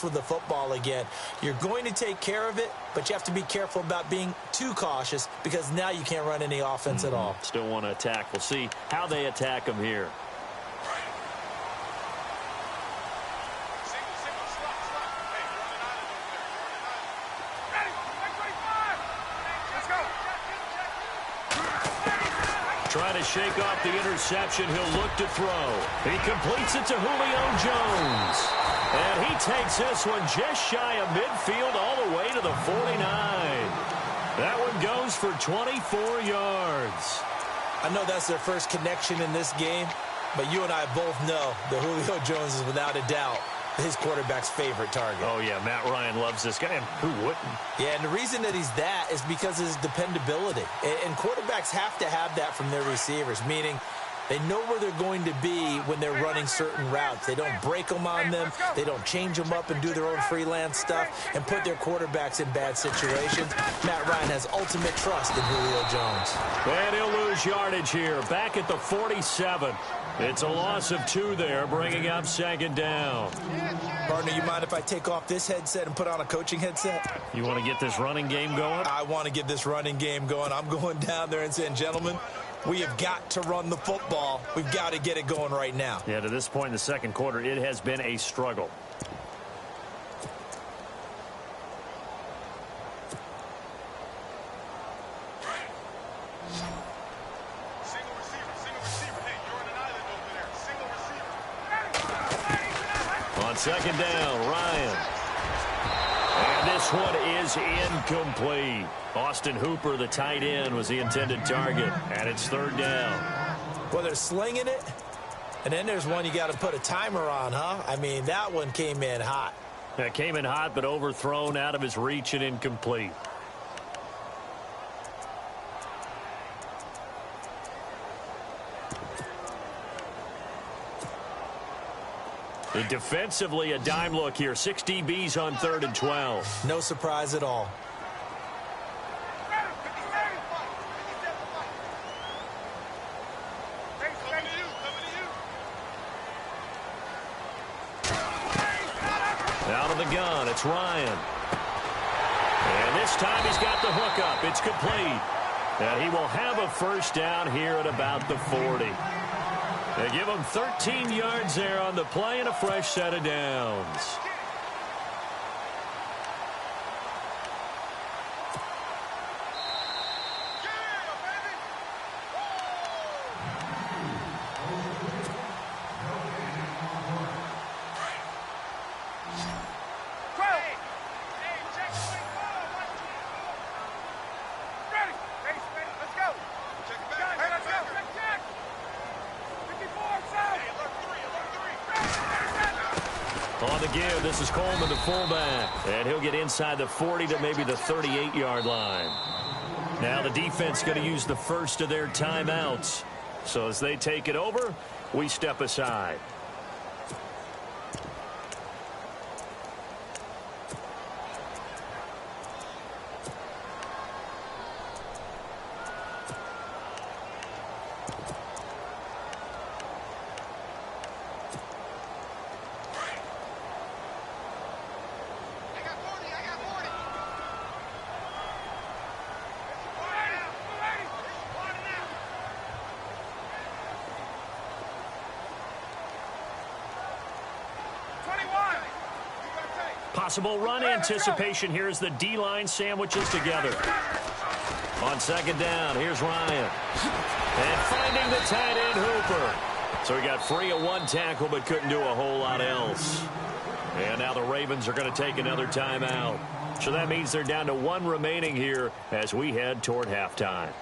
with the football again. You're going to take care of it, but you have to be careful about being too cautious because now you can't run any offense at all. Still want to attack. We'll see how they attack them here. Trying to shake off the interception. He'll look to throw. He completes it to Julio Jones. And he takes this one just shy of midfield all the way to the 49. That one goes for 24 yards. I know that's their first connection in this game, but you and I both know that Julio Jones is without a doubt his quarterback's favorite target. Oh, yeah, Matt Ryan loves this guy, and who wouldn't? Yeah, and the reason that he's that is because of his dependability. And quarterbacks have to have that from their receivers, meaning they know where they're going to be when they're running certain routes. They don't break them on them. They don't change them up and do their own freelance stuff and put their quarterbacks in bad situations. Matt Ryan has ultimate trust in Julio Jones. And he'll lose yardage here, back at the 47. It's a loss of 2 there, bringing up second down. Partner, you mind if I take off this headset and put on a coaching headset? You want to get this running game going? I want to get this running game going. I'm going down there and saying, gentlemen, we have got to run the football. We've got to get it going right now. Yeah, to this point in the second quarter, it has been a struggle. On second down, Ryan. And this one is incomplete. Austin Hooper, the tight end, was the intended target. And it's third down. Well, they're slinging it. And then there's one you got to put a timer on, huh? I mean, that one came in hot. Yeah, came in hot, but overthrown, out of his reach, and incomplete. Defensively, a dime look here. 6 DBs on 3rd and 12. No surprise at all. Out of the gun, it's Ryan. And this time he's got the hook up. It's complete. And he will have a first down here at about the 40. They give him 13 yards there on the play and a fresh set of downs. On the give, this is Coleman, the fullback. And he'll get inside the 40 to maybe the 38-yard line. Now the defense going to use the first of their timeouts. So as they take it over, we step aside. Possible run anticipation here as the D-line sandwiches together. On second down, here's Ryan. And finding the tight end, Hooper. So he got free of one tackle but couldn't do a whole lot else. And now the Ravens are going to take another timeout. So that means they're down to 1 remaining here as we head toward halftime.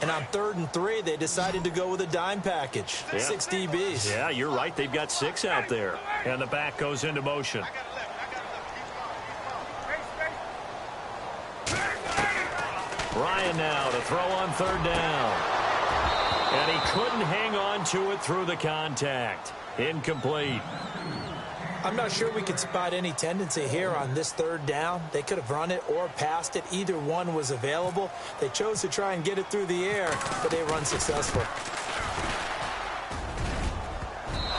And on 3rd and 3, they decided to go with a dime package. Yeah. 6 DBs. Yeah, you're right. They've got 6 out there. And the back goes into motion. Ryan now to throw on 3rd down. And he couldn't hang on to it through the contact. Incomplete. I'm not sure we could spot any tendency here on this third down. They could have run it or passed it. Either one was available. They chose to try and get it through the air, but they were unsuccessful.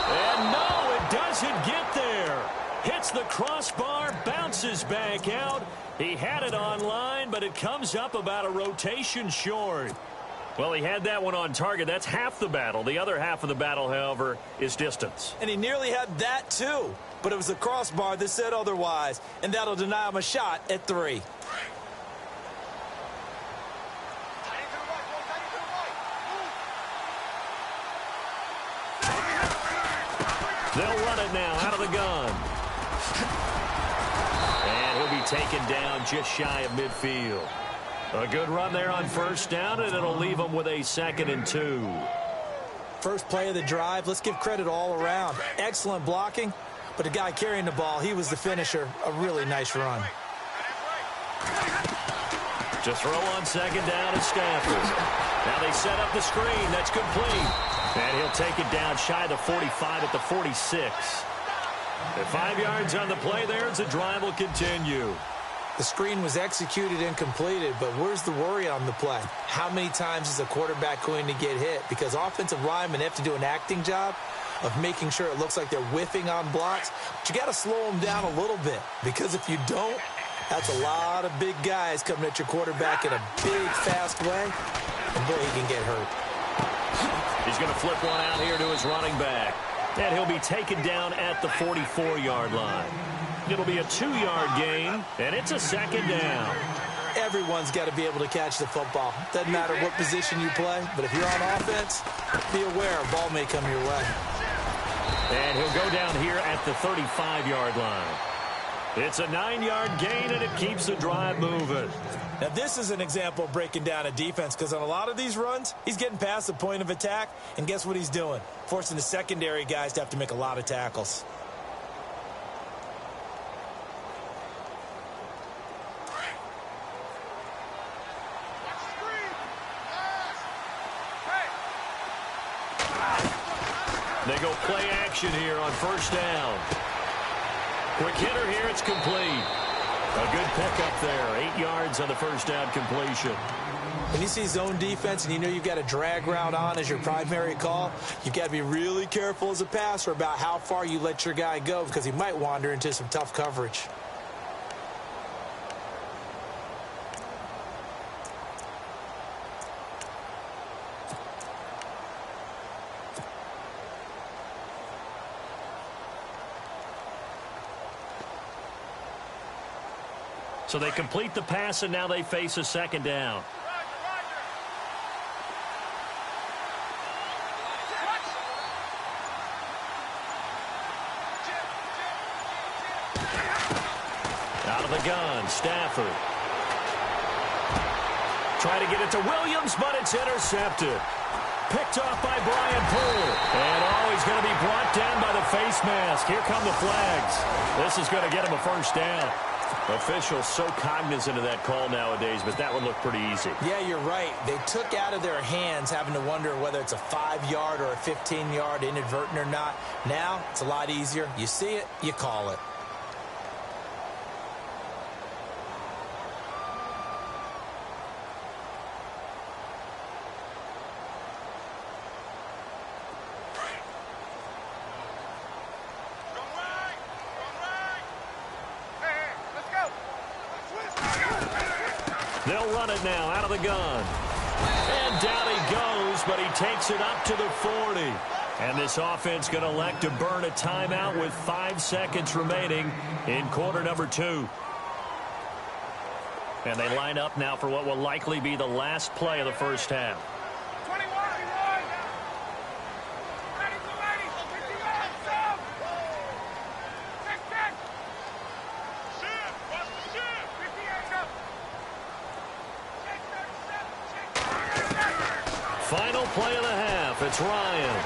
And no, it doesn't get there. Hits the crossbar, bounces back out. He had it online, but it comes up about a rotation short. Well, he had that one on target. That's half the battle. The other half of the battle, however, is distance. And he nearly had that, too. But it was the crossbar that said otherwise. And that'll deny him a shot at 3. They'll run it now out of the gun. And he'll be taken down just shy of midfield. A good run there on first down, and it'll leave them with a 2nd and 2. First play of the drive, let's give credit all around. Excellent blocking, but the guy carrying the ball, he was the finisher. A really nice run. To throw on 2nd down is Stafford. Now they set up the screen. That's complete. And he'll take it down shy of the 45 at the 46. At 5 yards on the play there as the drive will continue. The screen was executed and completed, but where's the worry on the play? How many times is a quarterback going to get hit? Because offensive linemen have to do an acting job of making sure it looks like they're whiffing on blocks. But you got to slow them down a little bit, because if you don't, that's a lot of big guys coming at your quarterback in a big, fast way, and boy, he can get hurt. He's going to flip one out here to his running back, and he'll be taken down at the 44-yard line. It'll be a 2-yard gain, and it's a 2nd down. Everyone's got to be able to catch the football. Doesn't matter what position you play, but if you're on offense, be aware a ball may come your way. And he'll go down here at the 35-yard line. It's a 9-yard gain, and it keeps the drive moving. Now, this is an example of breaking down a defense, because on a lot of these runs, he's getting past the point of attack, and guess what he's doing? Forcing the secondary guys to have to make a lot of tackles. They go play action here on first down. Quick hitter here, it's complete. A good pickup there, 8 yards on the first down completion. When you see zone defense and you know you've got a drag route on as your primary call, you've got to be really careful as a passer about how far you let your guy go, because he might wander into some tough coverage. So they complete the pass, and now they face a 2nd down. Out of the gun, Stafford. Try to get it to Williams, but it's intercepted. Picked off by Brian Poole. And he's going to be brought down by the face mask. Here come the flags. This is going to get him a first down. Officials so cognizant of that call nowadays, but that would look pretty easy. Yeah, you're right. They took out of their hands having to wonder whether it's a 5-yard or a 15-yard inadvertent or not. Now, it's a lot easier. You see it, you call it. They'll run it now out of the gun. And down he goes, but he takes it up to the 40. And this offense going to elect to burn a timeout with 5 seconds remaining in quarter number 2. And they line up now for what will likely be the last play of the first half. Final play of the half. It's Ryan.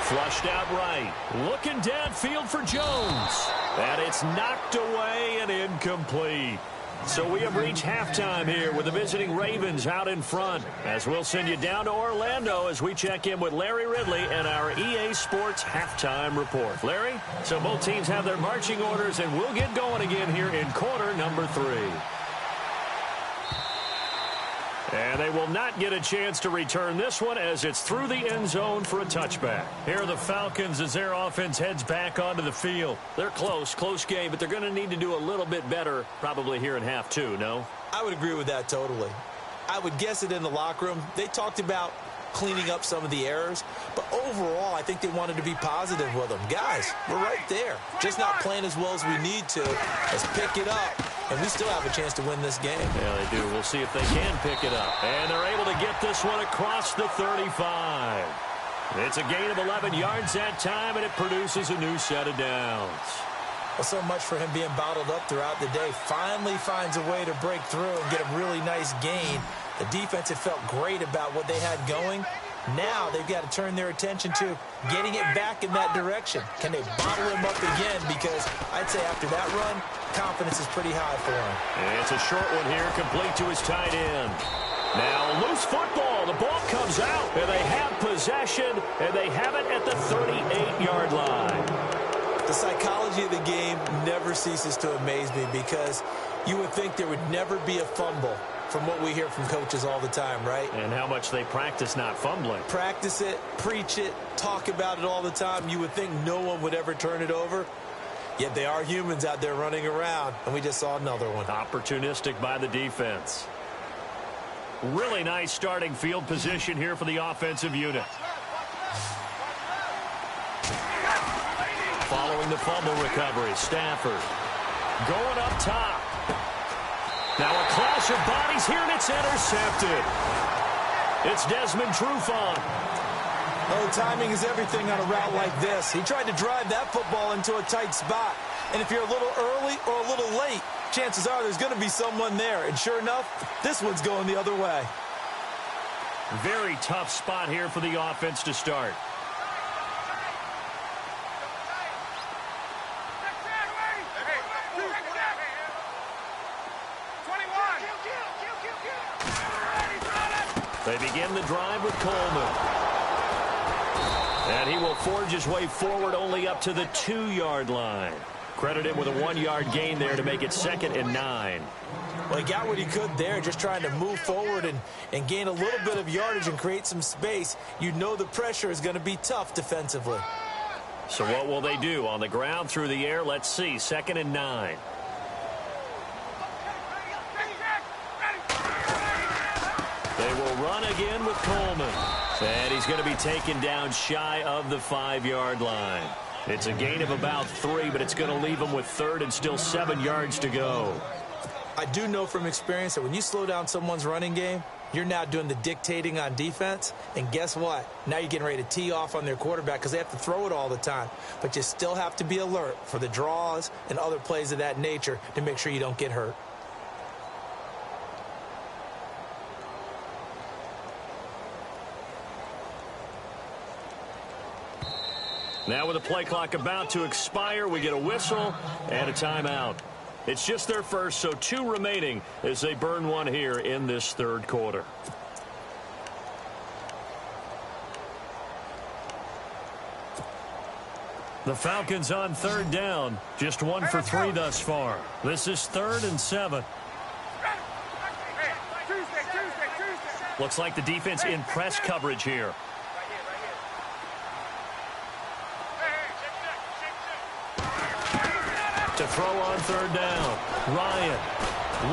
Flushed out right. Looking downfield for Jones. And it's knocked away and incomplete. So we have reached halftime here with the visiting Ravens out in front. As we'll send you down to Orlando as we check in with Larry Ridley and our EA Sports halftime report. Larry, so both teams have their marching orders, and we'll get going again here in quarter number 3. And they will not get a chance to return this one as it's through the end zone for a touchback. Here are the Falcons as their offense heads back onto the field. They're close game, but they're going to need to do a little bit better probably here in half 2, no? I would agree with that totally. I would guess it in the locker room. They talked about cleaning up some of the errors, but overall I think they wanted to be positive with them. Guys, we're right there. Just not playing as well as we need to. Let's pick it up, and we still have a chance to win this game. Yeah, they do. We'll see if they can pick it up. And they're able to get this one across the 35. It's a gain of 11 yards that time, and it produces a new set of downs. Well, so much for him being bottled up throughout the day. Finally finds a way to break through and get a really nice gain. The defense had felt great about what they had going. Now they've got to turn their attention to getting it back in that direction. Can they bottle him up again? Because I'd say after that run, confidence is pretty high for him. And it's a short one here, complete to his tight end. Now loose football. The ball comes out, and they have possession, and they have it at the 38-yard line. The psychology of the game never ceases to amaze me because you would think there would never be a fumble from what we hear from coaches all the time, right? And how much they practice not fumbling. Practice it, preach it, talk about it all the time. You would think no one would ever turn it over. Yet they are humans out there running around, and we just saw another one. Opportunistic by the defense. Really nice starting field position here for the offensive unit. Following the fumble recovery, Stafford going up top. Now a clash of bodies here, and it's intercepted. It's Desmond Trufant. Oh, timing is everything on a route like this. He tried to drive that football into a tight spot. And if you're a little early or a little late, chances are there's going to be someone there. And sure enough, this one's going the other way. Very tough spot here for the offense to start. They begin the drive with Coleman. And he will forge his way forward only up to the 2-yard line. Credit him with a 1-yard gain there to make it 2nd and 9. Well, he got what he could there, just trying to move forward and gain a little bit of yardage and create some space. You know the pressure is going to be tough defensively. So what will they do? On the ground, through the air? Let's see. 2nd and 9. They will run again with Coleman. And he's going to be taken down shy of the 5-yard line. It's a gain of about 3, but it's going to leave him with 3rd and still 7 yards to go. I do know from experience that when you slow down someone's running game, you're now doing the dictating on defense. And guess what? Now you're getting ready to tee off on their quarterback because they have to throw it all the time. But you still have to be alert for the draws and other plays of that nature to make sure you don't get hurt. Now with the play clock about to expire, we get a whistle and a timeout. It's just their first, so 2 remaining as they burn one here in this 3rd quarter. The Falcons on 3rd down. Just 1 for 3 thus far. This is 3rd and 7. Looks like the defense in press coverage here. To throw on 3rd down. Ryan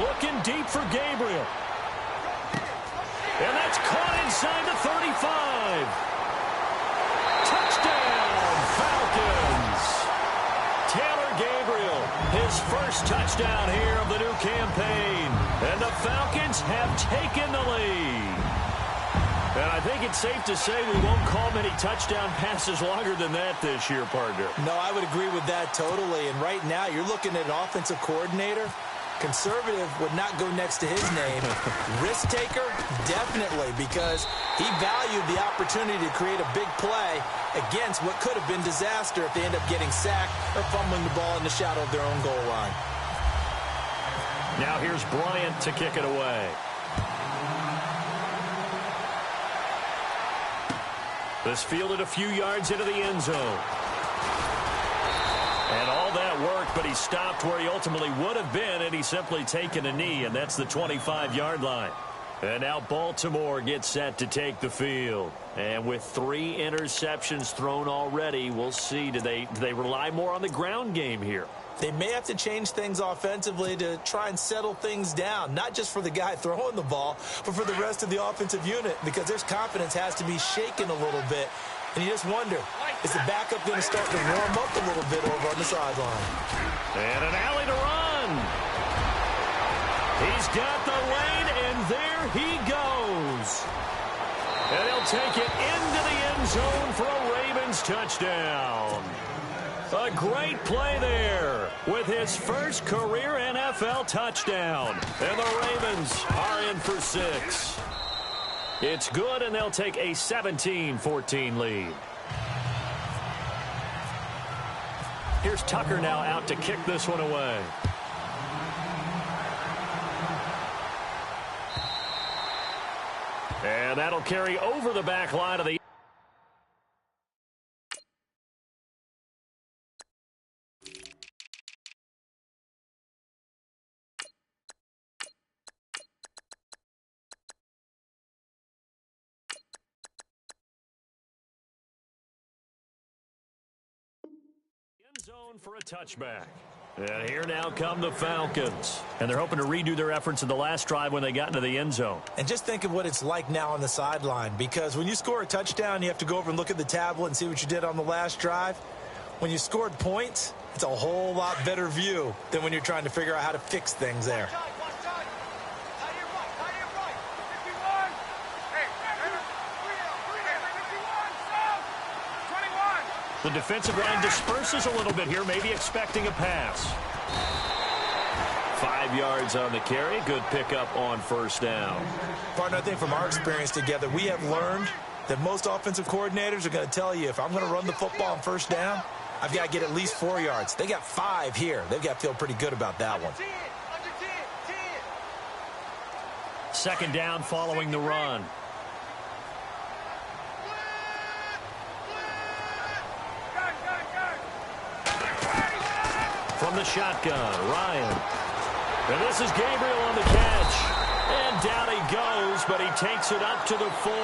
looking deep for Gabriel. And that's caught inside the 35. Touchdown, Falcons. Taylor Gabriel, his first touchdown here of the new campaign. And the Falcons have taken the lead. And I think it's safe to say we won't call many touchdown passes longer than that this year, partner. No, I would agree with that totally. And right now, you're looking at an offensive coordinator. Conservative would not go next to his name. Risk taker, definitely, because he valued the opportunity to create a big play against what could have been disaster if they end up getting sacked or fumbling the ball in the shadow of their own goal line. Now here's Bryant to kick it away. This fielded a few yards into the end zone. And all that worked, but he stopped where he ultimately would have been, and he's simply taken a knee, and that's the 25-yard line. And now Baltimore gets set to take the field. And with 3 interceptions thrown already, we'll see. Do they rely more on the ground game here? They may have to change things offensively to try and settle things down, not just for the guy throwing the ball, but for the rest of the offensive unit, because their confidence has to be shaken a little bit. And you just wonder, is the backup going to start to warm up a little bit over on the sideline? And an alley to run. He's got the lane, and there he goes. And he'll take it into the end zone for a Ravens touchdown. A great play there with his first career NFL touchdown. And the Ravens are in for 6. It's good, and they'll take a 17-14 lead. Here's Tucker now out to kick this one away. And that'll carry over the back line of the end zone for a touchback. And here now come the Falcons. And they're hoping to redo their efforts in the last drive when they got into the end zone. And just think of what it's like now on the sideline, because when you score a touchdown, you have to go over and look at the tablet and see what you did on the last drive. When you scored points, it's a whole lot better view than when you're trying to figure out how to fix things there. The defensive line disperses a little bit here, maybe expecting a pass. 5 yards on the carry. Good pickup on first down. Partner, I think from our experience together, we have learned that most offensive coordinators are going to tell you, if I'm going to run the football on first down, I've got to get at least 4 yards. They got 5 here. They've got to feel pretty good about that one. Second down following the run. From the shotgun, Ryan. And this is Gabriel on the catch. And down he goes, but he takes it up to the 40.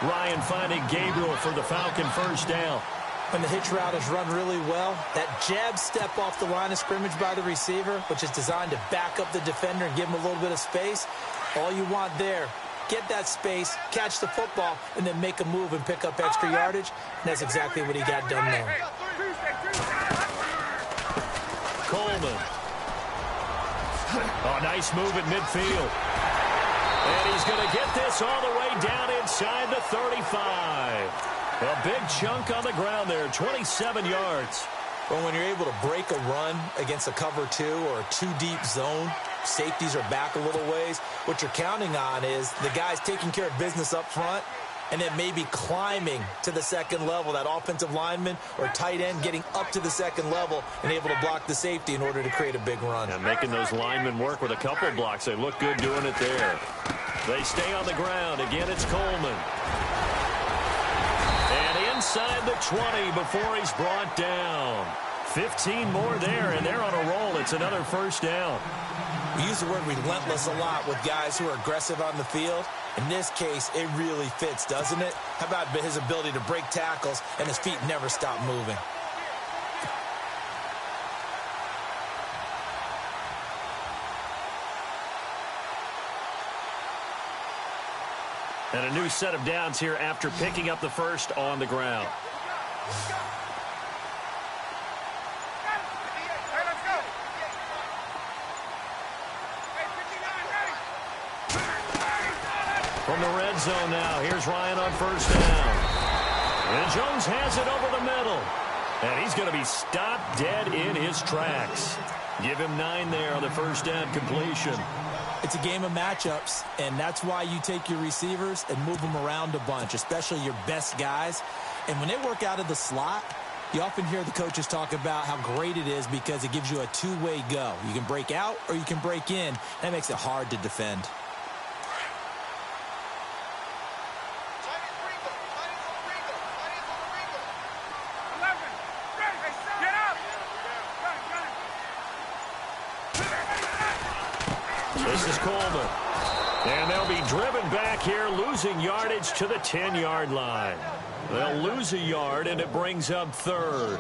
Ryan finding Gabriel for the Falcon first down. When the hitch route is run really well, that jab step off the line of scrimmage by the receiver, which is designed to back up the defender and give him a little bit of space, all you want there, get that space, catch the football, and then make a move and pick up extra yardage. And that's exactly what he got done there. Coleman. Oh, nice move at midfield. And he's going to get this all the way down inside the 35. A big chunk on the ground there, 27 yards. Well, when you're able to break a run against a cover 2 or a 2-deep zone, safeties are back a little ways. What you're counting on is the guys taking care of business up front and then maybe climbing to the second level, that offensive lineman or tight end getting up to the second level and able to block the safety in order to create a big run. And making those linemen work with a couple of blocks. They look good doing it there. They stay on the ground. Again, it's Coleman. And inside the 20 before he's brought down. 15 more there, and they're on a roll. It's another first down. We use the word relentless a lot with guys who are aggressive on the field. In this case, it really fits, doesn't it? How about his ability to break tackles and his feet never stop moving? And a new set of downs here after picking up the first on the ground. From the red zone now, here's Ryan on first down. And Jones has it over the middle. And he's going to be stopped dead in his tracks. Give him 9 there on the first down completion. It's a game of matchups, and that's why you take your receivers and move them around a bunch, especially your best guys. And when they work out of the slot, You often hear the coaches talk about how great it is because it gives you a two-way go. You can break out or you can break in. That makes it hard to defend. This is Coleman. And they'll be driven back here, losing yardage to the 10-yard line. They'll lose a yard, and it brings up third.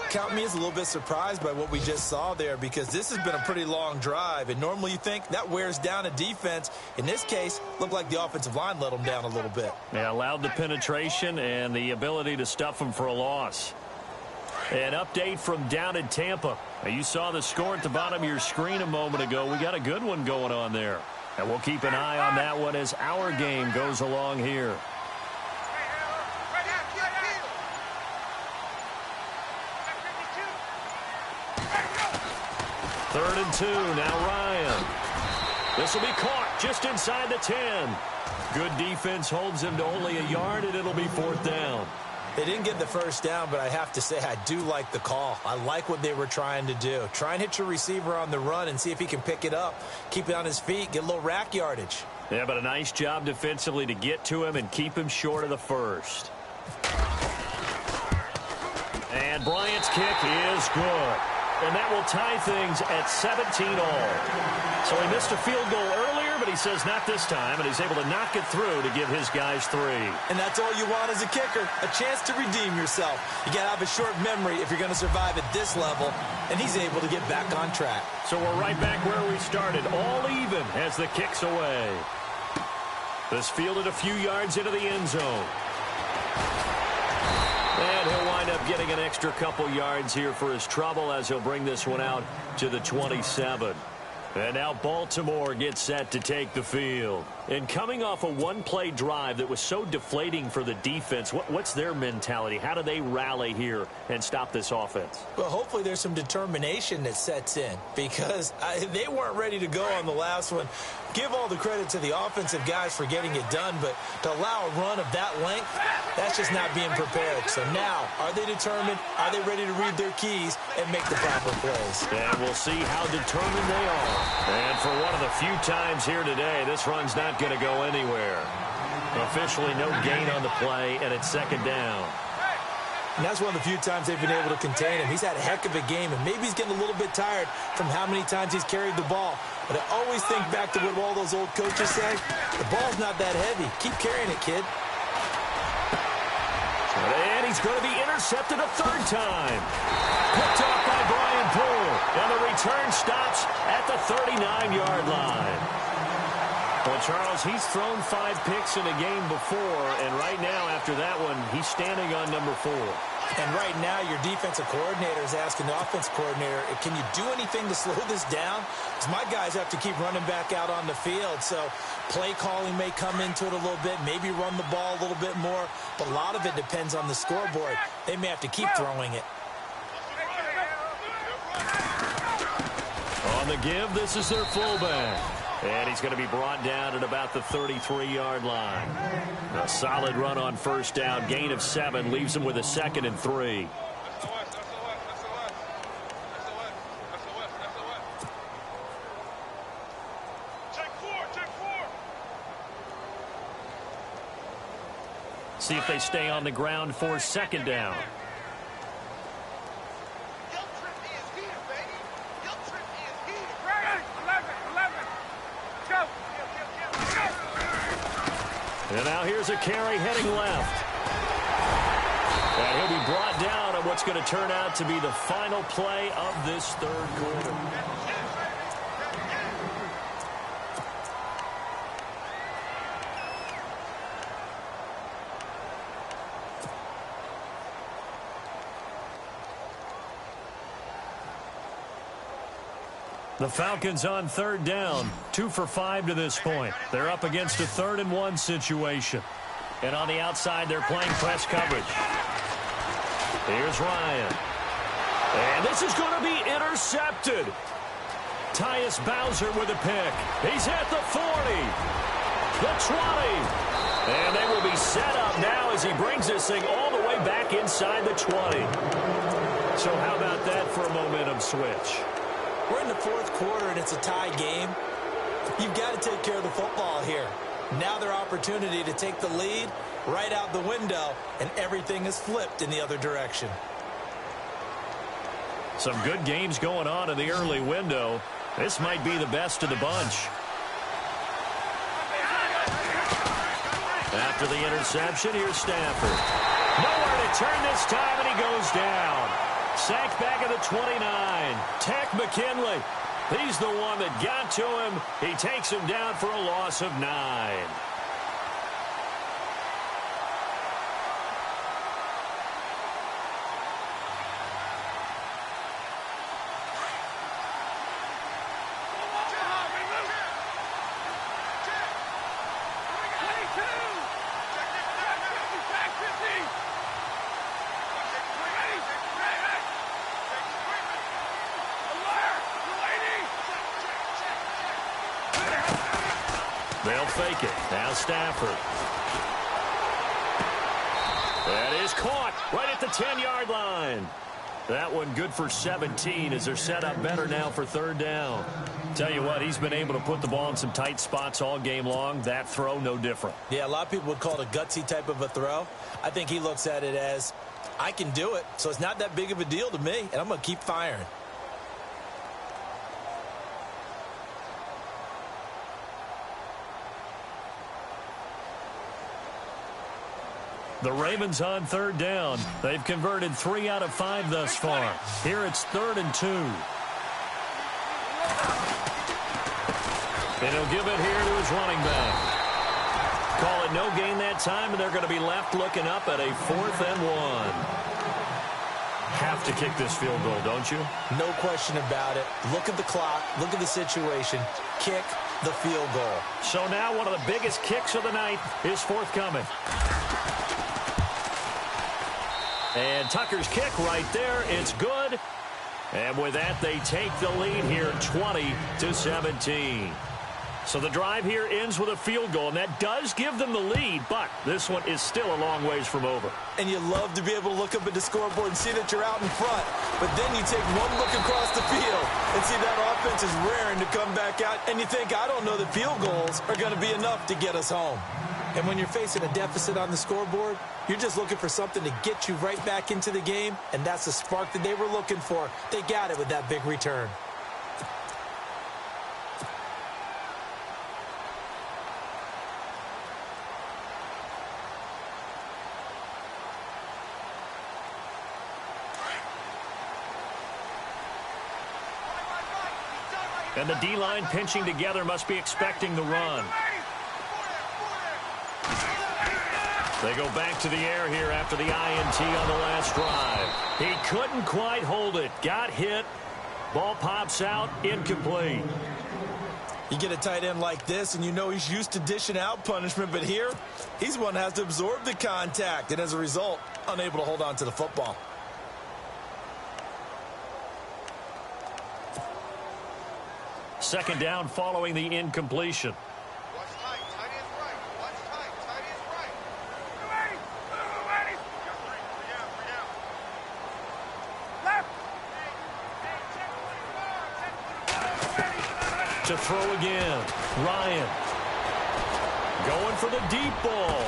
Count me as a little bit surprised by what we just saw there because this has been a pretty long drive, and normally you think that wears down a defense. In this case, looked like the offensive line let them down a little bit. Yeah, allowed the penetration and the ability to stuff them for a loss. An update from down in Tampa. Now, you saw the score at the bottom of your screen a moment ago. We got a good one going on there. And we'll keep an eye on that one as our game goes along here. Third and 2, now Ryan. This will be caught just inside the 10. Good defense holds him to only a yard, and it'll be fourth down. They didn't get the first down, but I have to say I do like the call. I like what they were trying to do. Try and hit your receiver on the run and see if he can pick it up. Keep it on his feet, get a little rack yardage. Yeah, but a nice job defensively to get to him and keep him short of the first. And Bryant's kick is good. And that will tie things at 17 all. So he missed a field goal earlier, but he says not this time, and he's able to knock it through to give his guys 3. And that's all you want as a kicker, a chance to redeem yourself. You got to have a short memory if you're going to survive at this level, and he's able to get back on track. So we're right back where we started, all even as the kick's away. This fielded a few yards into the end zone. And he'll wind up getting an extra couple yards here for his trouble as he'll bring this one out to the 27. And now Baltimore gets set to take the field. And coming off a one-play drive that was so deflating for the defense, what's their mentality? How do they rally here and stop this offense? Well, hopefully there's some determination that sets in because they weren't ready to go on the last one. Give all the credit to the offensive guys for getting it done, but to allow a run of that length, that's just not being prepared. So now, are they determined? Are they ready to read their keys and make the proper plays? And we'll see how determined they are. And for one of the few times here today, this run's not going to go anywhere. Officially no gain on the play, and it's second down. And that's one of the few times they've been able to contain him. He's had a heck of a game, and maybe he's getting a little bit tired from how many times he's carried the ball. But I always think back to what all those old coaches say. The ball's not that heavy. Keep carrying it, kid. And he's going to be intercepted a third time. Picked off by Brian Poole. And the return stops at the 39-yard line. Well, Charles, he's thrown 5 picks in a game before, and right now, after that one, he's standing on number 4. And right now, your defensive coordinator is asking the offensive coordinator, can you do anything to slow this down? Because my guys have to keep running back out on the field. So play calling may come into it a little bit, maybe run the ball a little bit more. But a lot of it depends on the scoreboard. They may have to keep throwing it. On the give, this is their fullback. And he's going to be brought down at about the 33-yard line. A solid run on first down. Gain of 7 leaves him with a 2nd and 3. See if they stay on the ground for second down. And now here's a carry heading left. And he'll be brought down on what's going to turn out to be the final play of this third quarter. The Falcons on third down, 2 for 5 to this point. They're up against a 3rd and 1 situation. And on the outside, they're playing press coverage. Here's Ryan. And this is going to be intercepted. Tyus Bowser with a pick. He's at the 40, the 20. And they will be set up now as he brings this thing all the way back inside the 20. So how about that for a momentum switch? We're in the fourth quarter, and it's a tie game. You've got to take care of the football here. Now their opportunity to take the lead right out the window, and everything is flipped in the other direction. Some good games going on in the early window. This might be the best of the bunch. After the interception, here's Stafford. Nowhere to turn this time, and he goes down. Sacked back at the 29. Tech McKinley. He's the one that got to him. He takes him down for a loss of 9. They'll fake it. Now Stafford. That is caught right at the 10-yard line. That one good for 17 as they're set up better now for third down. Tell you what, he's been able to put the ball in some tight spots all game long. That throw, no different. Yeah, a lot of people would call it a gutsy type of a throw. I think he looks at it as, I can do it, so it's not that big of a deal to me, and I'm going to keep firing. The Ravens on third down. They've converted 3 out of 5 thus far. Here it's 3rd and 2. And he'll give it here to his running back. Call it no gain that time, and they're going to be left looking up at a 4th and 1. Have to kick this field goal, don't you? No question about it. Look at the clock. Look at the situation. Kick the field goal. So now one of the biggest kicks of the night is forthcoming. And Tucker's kick right there. It's good. And with that, they take the lead here 20-17. So the drive here ends with a field goal, and that does give them the lead, but this one is still a long ways from over. And you love to be able to look up at the scoreboard and see that you're out in front. But then you take one look across the field and see that offense is raring to come back out, and you think, I don't know that field goals are going to be enough to get us home. And when you're facing a deficit on the scoreboard, you're just looking for something to get you right back into the game, and that's the spark that they were looking for. They got it with that big return. And the D-line pinching together must be expecting the run. They go back to the air here after the INT on the last drive. He couldn't quite hold it. Got hit. Ball pops out. Incomplete. You get a tight end like this, and you know he's used to dishing out punishment, but here, he's one that has to absorb the contact, and as a result, unable to hold on to the football. Second down following the incompletion. To throw again. Ryan. Going for the deep ball.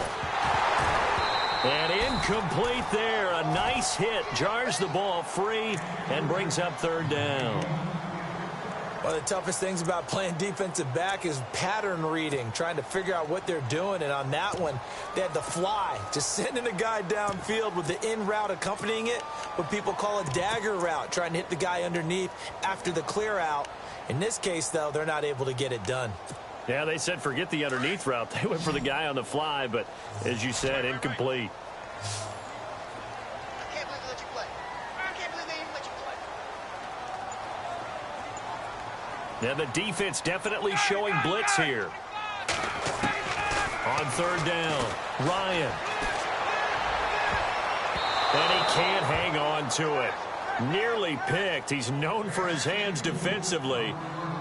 And incomplete there. A nice hit. Jars the ball free and brings up third down. One of the toughest things about playing defensive back is pattern reading, trying to figure out what they're doing. And on that one, they had the fly, just sending a guy downfield with the in route accompanying it, what people call a dagger route, trying to hit the guy underneath after the clear out. In this case, though, they're not able to get it done. Yeah, they said forget the underneath route. They went for the guy on the fly, but as you said, incomplete. I can't believe they let you play. I can't believe they even let you play. Yeah, the defense definitely showing blitz here. On third down, Ryan. And he can't hang on to it. Nearly picked. He's known for his hands defensively,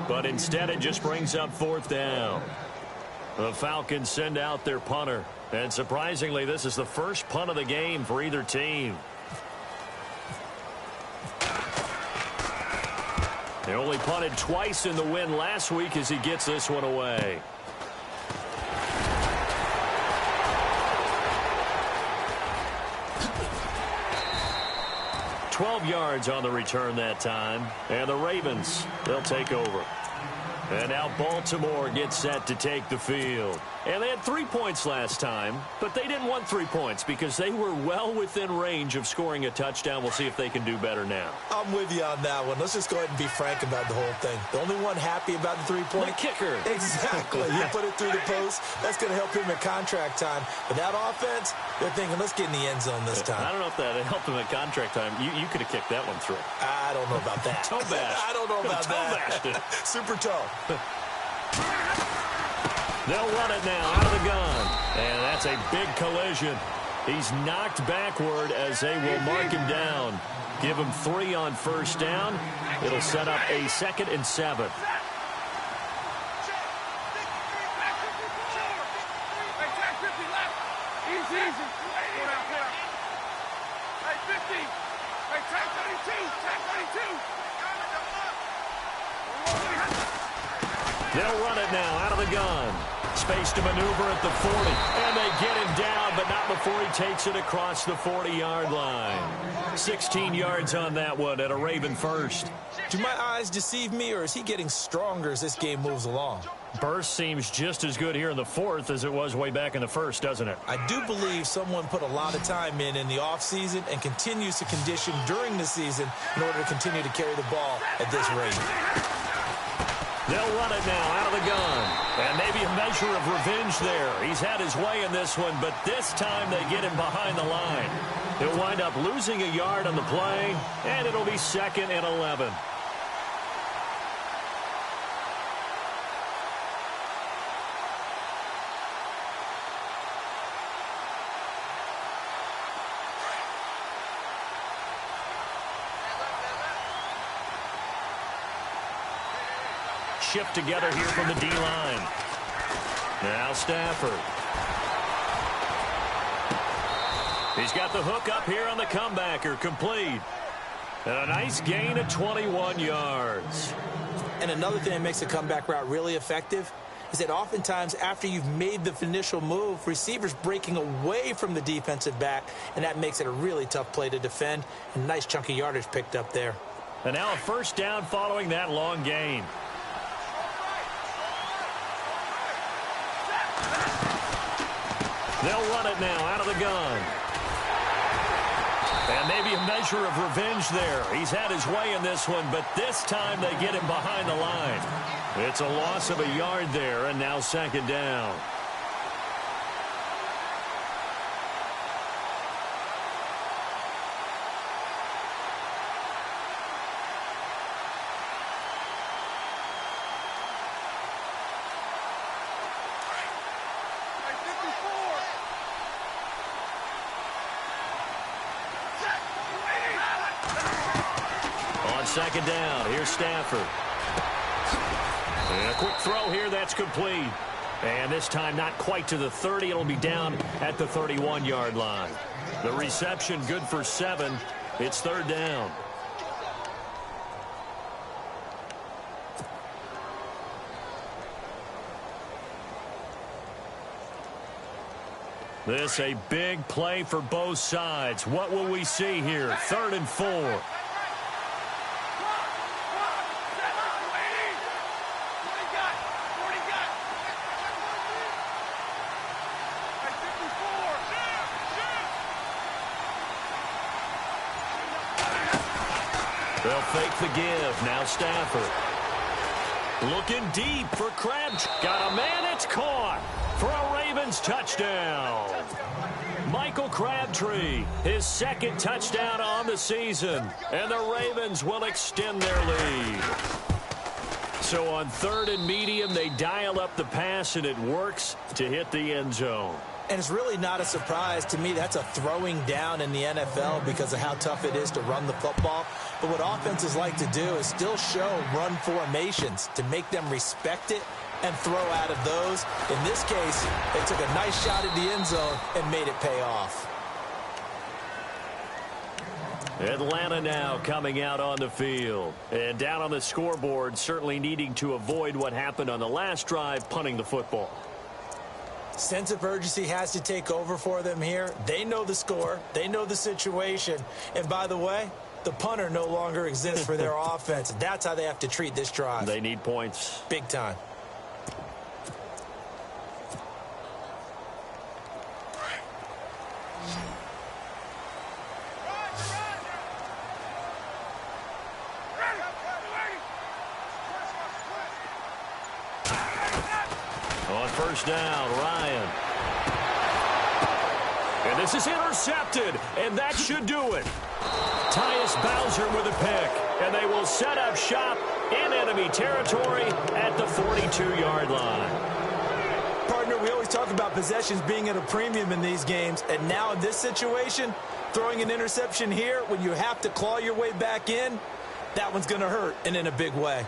but instead it just brings up fourth down. The Falcons send out their punter. And surprisingly, this is the first punt of the game for either team. They only punted twice in the win last week as he gets this one away. $12 yards on the return that time. And the Ravens, they'll take over. And now Baltimore gets set to take the field. And they had 3 points last time, but they didn't want 3 points because they were well within range of scoring a touchdown. We'll see if they can do better now. I'm with you on that one. Let's just go ahead and be frank about the whole thing. The only one happy about the 3-point? The kicker. Exactly. You put it through the post. That's going to help him at contract time. But that offense, they're thinking, let's get in the end zone this time. I don't know if that helped him at contract time. You could have kicked that one through. I don't know about that. Toe bash. I don't know about that. Super toe. They'll run it now out of the gun. And that's a big collision. He's knocked backward as they will mark him down. Give him 3 on first down. It'll set up a 2nd and 7. They'll run it now out of the gun. Space to maneuver at the 40. And they get him down, but not before he takes it across the 40-yard line. 16 yards on that one at a Raven first. Do my eyes deceive me, or is he getting stronger as this game moves along? Burst seems just as good here in the 4th as it was way back in the 1st, doesn't it? I do believe someone put a lot of time in the offseason and continues to condition during the season in order to continue to carry the ball at this rate. They'll run it now out of the gun. And maybe a measure of revenge there. He's had his way in this one, but this time they get him behind the line. He'll wind up losing a yard on the play, and it'll be 2nd and 11. Shift together here from the D-line. Now Stafford. He's got the hook up here on the comebacker, complete. And a nice gain of 21 yards. And another thing that makes a comeback route really effective is that oftentimes after you've made the initial move, receivers breaking away from the defensive back, and that makes it a really tough play to defend. A nice chunky yardage picked up there. And now a first down following that long gain. They'll run it now out of the gun. And maybe a measure of revenge there. He's had his way in this one, but this time they get him behind the line. It's a loss of a yard there, and now 2nd down. On 2nd down, here's Stafford. And a quick throw here, that's complete. And this time not quite to the 30. It'll be down at the 31-yard line. The reception good for 7. It's 3rd down. This a big play for both sides. What will we see here? 3rd and 4. They'll fake the give. Now Stafford. Looking deep for Crabtree. Got a man. It's caught for a Ravens touchdown. Michael Crabtree, his 2nd touchdown on the season. And the Ravens will extend their lead. So on 3rd and medium, they dial up the pass, and it works to hit the end zone. And it's really not a surprise to me. That's a throwing down in the NFL because of how tough it is to run the football. But what offenses like to do is still show run formations to make them respect it and throw out of those. In this case, they took a nice shot at the end zone and made it pay off. Atlanta now coming out on the field. And down on the scoreboard, certainly needing to avoid what happened on the last drive, punting the football. Sense of urgency has to take over for them here. They know the score. They know the situation. And by the way, the punter no longer exists for their offense. That's how they have to treat this drive. They need points. Big time. On first down, Ryan. And this is intercepted, and that should do it. Tyus Bowser with a pick, and they will set up shop in enemy territory at the 42-yard line. Partner, we always talk about possessions being at a premium in these games, and now in this situation, throwing an interception here when you have to claw your way back in, that one's going to hurt, and in a big way.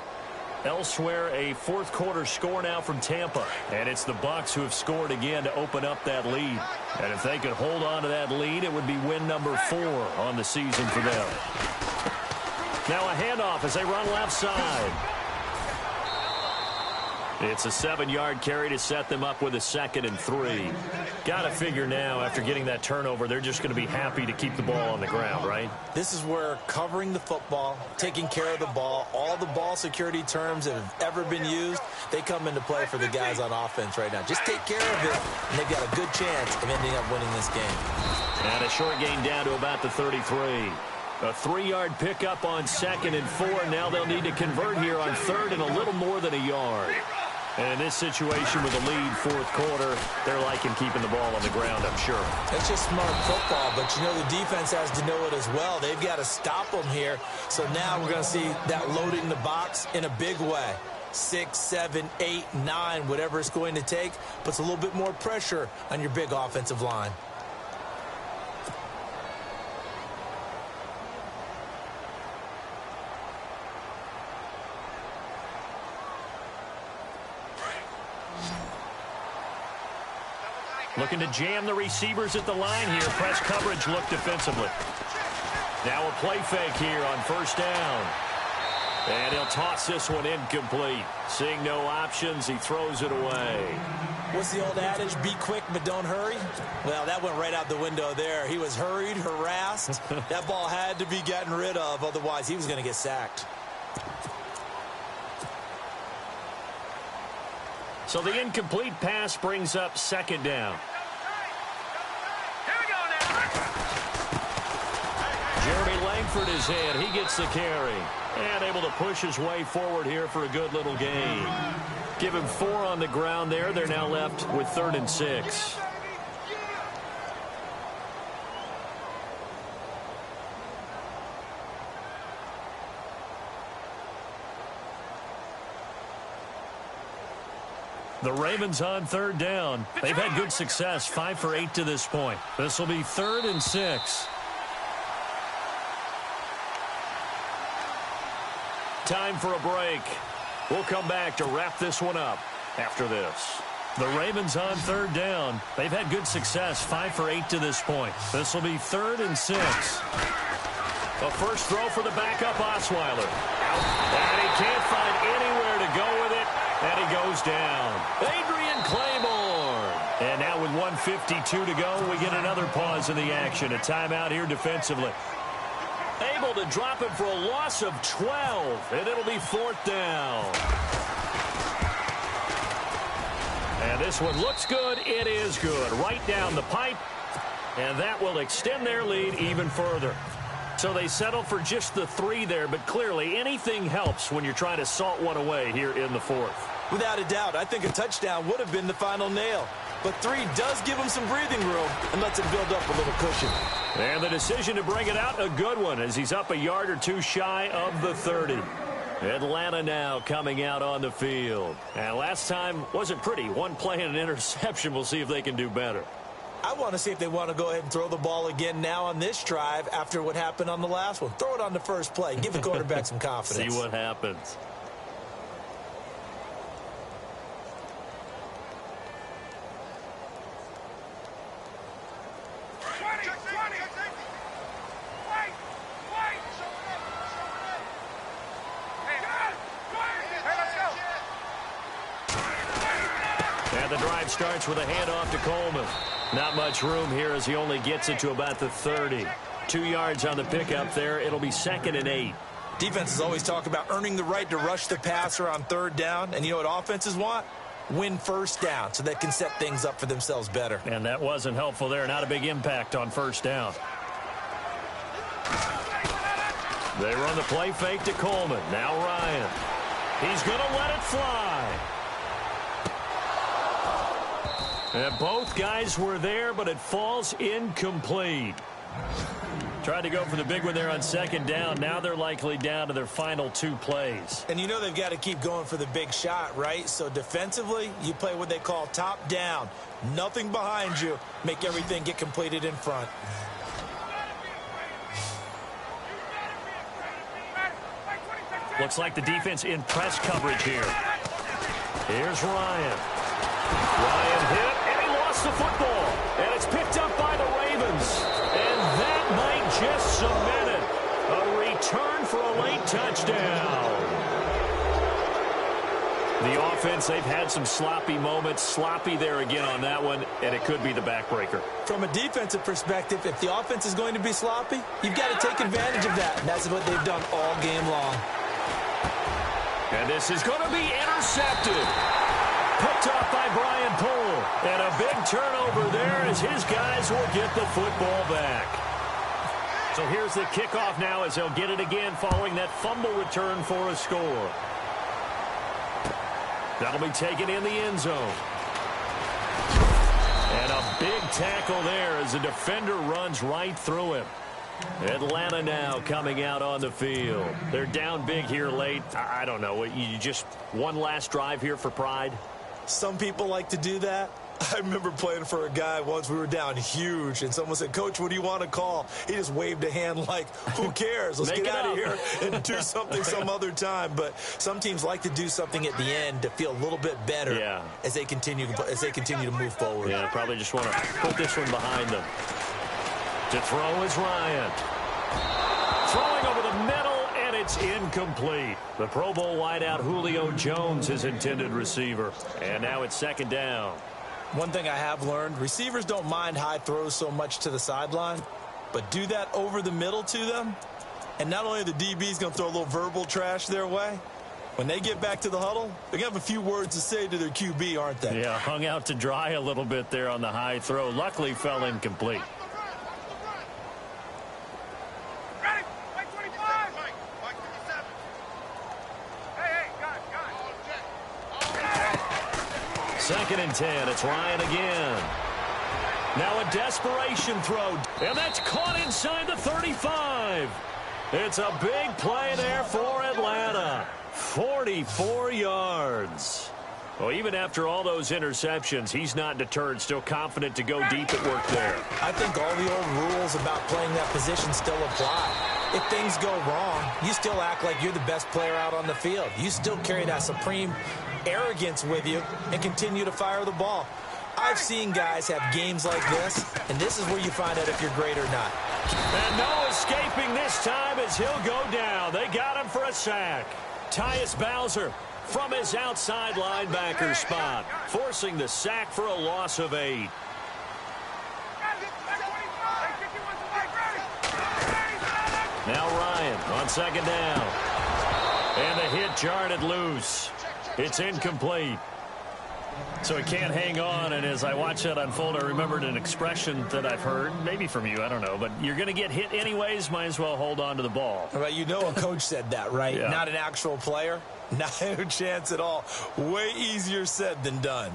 Elsewhere, a fourth-quarter score now from Tampa. And it's the Bucs who have scored again to open up that lead. And if they could hold on to that lead, it would be win number 4 on the season for them. Now a handoff as they run left side. It's a 7-yard carry to set them up with a 2nd and 3. Got to figure now, after getting that turnover, they're just going to be happy to keep the ball on the ground, right? This is where covering the football, taking care of the ball, all the ball security terms that have ever been used, they come into play for the guys on offense right now. Just take care of it, and they've got a good chance of ending up winning this game. And a short gain down to about the 33. A 3-yard pickup on 2nd and 4. Now they'll need to convert here on 3rd and a little more than a yard. And in this situation with a lead fourth quarter, they're liking keeping the ball on the ground, I'm sure. It's just smart football, but you know the defense has to know it as well. They've got to stop them here. So now we're going to see that loading the box in a big way. 6, 7, 8, 9, whatever it's going to take, puts a little bit more pressure on your big offensive line. Looking to jam the receivers at the line here. Press coverage look defensively. Now a play fake here on first down. And he'll toss this one incomplete. Seeing no options, he throws it away. What's the old adage? Be quick, but don't hurry? Well, that went right out the window there. He was hurried, harassed. That ball had to be gotten rid of. Otherwise, he was going to get sacked. So the incomplete pass brings up 2nd down. Jeremy Langford is in. He gets the carry. And able to push his way forward here for a good little gain. Give him 4 on the ground there. They're now left with 3rd and 6. The Ravens on 3rd down. They've had good success, 5 for 8 to this point. This will be 3rd and 6. Time for a break. We'll come back to wrap this one up after this. The Ravens on 3rd down. They've had good success, 5 for 8 to this point. This will be 3rd and 6. A first throw for the backup Osweiler. And he can't find anywhere to go with it. And he goes down. Adrian Claiborne. And now with 1:52 to go, we get another pause in the action. A timeout here defensively. Able to drop him for a loss of 12. And it'll be 4th down. And this one looks good. It is good. Right down the pipe. And that will extend their lead even further. So they settle for just the 3 there, but clearly anything helps when you're trying to salt one away here in the 4th. Without a doubt, I think a touchdown would have been the final nail. But 3 does give him some breathing room and lets him build up a little cushion. And the decision to bring it out, a good one, as he's up a yard or 2 shy of the 30. Atlanta now coming out on the field. And last time wasn't pretty. 1 play and an interception. We'll see if they can do better. I want to see if they want to go ahead and throw the ball again now on this drive after what happened on the last one. Throw it on the first play. Give the quarterback some confidence. See what happens. And the drive starts with a handoff to Coleman. Not much room here as he only gets it to about the 30. 2 yards on the pickup there. It'll be 2nd and 8. Defenses always talk about earning the right to rush the passer on 3rd down. And you know what offenses want? Win 1st down so they can set things up for themselves better. And that wasn't helpful there. Not a big impact on 1st down. They run the play fake to Coleman. Now Ryan. He's going to let it fly. And both guys were there, but it falls incomplete. Tried to go for the big one there on 2nd down. Now they're likely down to their final 2 plays. And you know they've got to keep going for the big shot, right? So defensively, you play what they call top down. Nothing behind you. Make everything get completed in front. Looks like the defense in press coverage here. Here's Ryan. Ryan hit, and he lost the football. And it's picked up by the Ravens. And that might just cement it. A return for a late touchdown. The offense, they've had some sloppy moments. Sloppy there again on that one, and it could be the backbreaker. From a defensive perspective, if the offense is going to be sloppy, you've got to take advantage of that. And that's what they've done all game long. And this is going to be intercepted. Picked off by Brian Poole. And a big turnover there as his guys will get the football back. So here's the kickoff now as they'll get it again following that fumble return for a score. That'll be taken in the end zone. And a big tackle there as the defender runs right through him. Atlanta now coming out on the field. They're down big here late. I don't know. You just one last drive here for pride? Some people like to do that. I remember playing for a guy once. We were down huge, and someone said, "Coach, what do you want to call?" He just waved a hand like, who cares? Let's get out of here and do something some other time. But some teams like to do something at the end to feel a little bit better as they continue to move forward. Yeah, probably just want to put this one behind them. To throw is Ryan. Throwing over the middle, and it's incomplete. The Pro Bowl wideout Julio Jones is intended receiver. And now it's 2nd down. One thing I have learned, receivers don't mind high throws so much to the sideline, but do that over the middle to them, and not only are the DBs going to throw a little verbal trash their way, when they get back to the huddle, they're going to have a few words to say to their QB, aren't they? Yeah, hung out to dry a little bit there on the high throw. Luckily fell incomplete. Second and 10. It's Ryan again. Now a desperation throw. And that's caught inside the 35. It's a big play there for Atlanta. 44 yards. Well, even after all those interceptions, he's not deterred. Still confident to go deep at work there. I think all the old rules about playing that position still apply. If things go wrong, you still act like you're the best player out on the field. You still carry that supreme arrogance with you and continue to fire the ball. I've seen guys have games like this, and this is where you find out if you're great or not. And no escaping this time as he'll go down. They got him for a sack. Tyus Bowser from his outside linebacker spot, forcing the sack for a loss of 8. Now Ryan on 2nd down. And the hit jarred it loose. It's incomplete. So he can't hang on, and as I watch that unfold, I remembered an expression that I've heard, maybe from you, I don't know, but you're going to get hit anyways, might as well hold on to the ball. Right, you know a coach said that, right? Yeah. Not an actual player. Not a chance at all. Way easier said than done.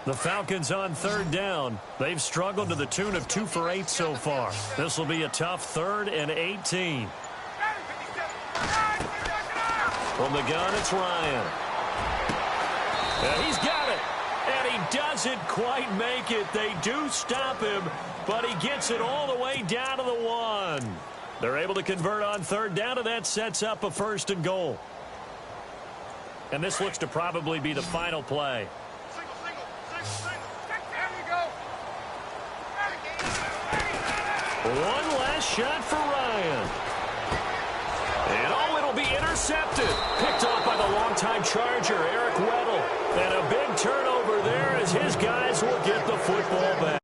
The Falcons on 3rd down. They've struggled to the tune of 2 for 8 so far. This will be a tough 3rd and 18. From the gun, it's Ryan. And he's got it. And he doesn't quite make it. They do stop him, but he gets it all the way down to the 1. They're able to convert on 3rd down, and that sets up a 1st and goal. And this looks to probably be the final play. One last shot for Ryan. And oh, it'll be intercepted. Picked off by the longtime Charger, Eric Weddle. And a big turnover there as his guys will get the football back.